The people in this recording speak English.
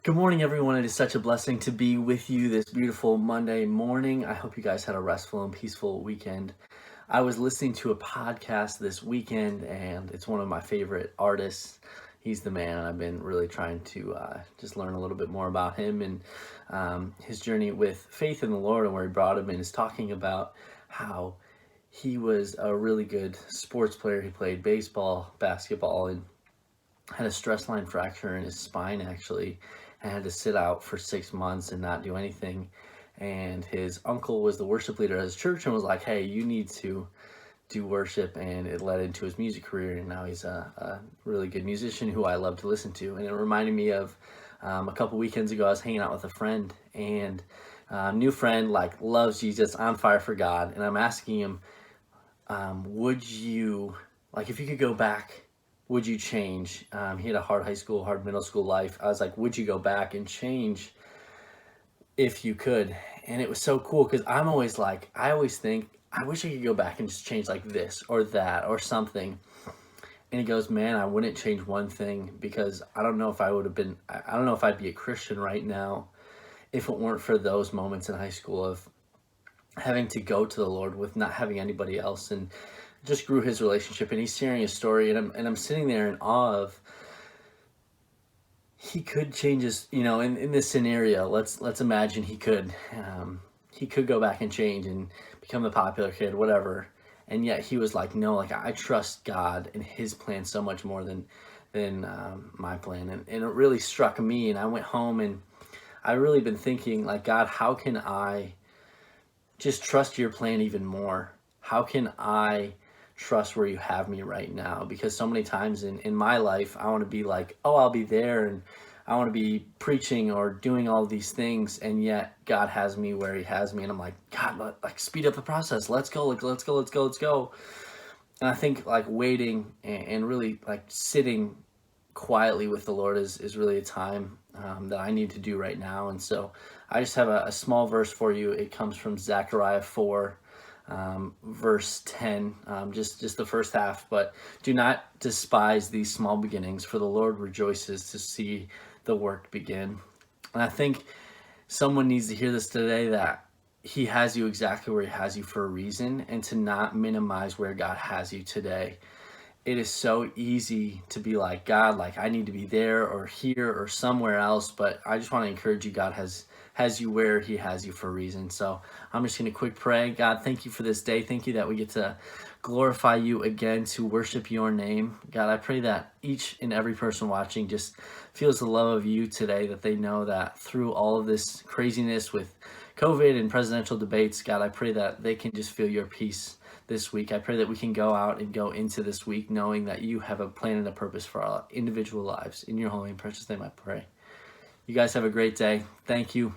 Good morning, everyone. It is such a blessing to be with you this beautiful Monday morning. I hope you guys had a restful and peaceful weekend. I was listening to a podcast this weekend, and it's one of my favorite artists. He's the man, and I've been really trying to just learn a little bit more about him and his journey with faith in the Lord and where he brought him in. Is talking about how he was a really good sports player. He played baseball, basketball, and had a stress line fracture in his spine actually, and had to sit out for 6 months and not do anything. And his uncle was the worship leader at his church and was like, hey, you need to do worship. And it led into his music career, and now he's a really good musician who I love to listen to. And it reminded me of a couple weekends ago, I was hanging out with a friend, and new friend, like, loves Jesus, on fire for God. And I'm asking him, would you, like, if you could go back, would you change? He had a hard high school, hard middle school life. I was like, would you go back and change if you could? And it was so cool because I'm always like, I always think, I wish I could go back and just change like this or that or something. And he goes, man, I wouldn't change one thing because I don't know if I would have been, I don't know if I'd be a Christian right now if it weren't for those moments in high school of having to go to the Lord with not having anybody else, and just grew his relationship. And he's sharing his story, and I'm sitting there in awe of, he could change his, in this scenario, let's imagine he could go back and change and become the popular kid, whatever. And yet he was like, no, like, I trust God and his plan so much more than my plan. And it really struck me, and I went home and I really been thinking, like, God, how can I just trust your plan even more? How can I trust where you have me right now? Because so many times in my life, I want to be like, oh, I'll be there, and I want to be preaching or doing all these things, and yet God has me where he has me, and I'm like, God, like, speed up the process. Let's go, like, let's go, let's go, let's go. And I think, like, waiting and really, like, sitting quietly with the Lord is really a time that I need to do right now. And so I just have a small verse for you. It comes from Zechariah 4, verse 10, just the first half. But do not despise these small beginnings, for the Lord rejoices to see the work begin. And I think someone needs to hear this today, that he has you exactly where he has you for a reason, and to not minimize where God has you today. It is so easy to be like, God, like, I need to be there or here or somewhere else. But I just want to encourage you, God has you where he has you for a reason. So I'm just going to quick pray. God, thank you for this day. Thank you that we get to glorify you again, to worship your name. God, I pray that each and every person watching just feels the love of you today, that they know that through all of this craziness with COVID and presidential debates, God, I pray that they can just feel your peace this week. I pray that we can go out and go into this week knowing that you have a plan and a purpose for our individual lives. In your holy and precious name I pray. You guys have a great day. Thank you.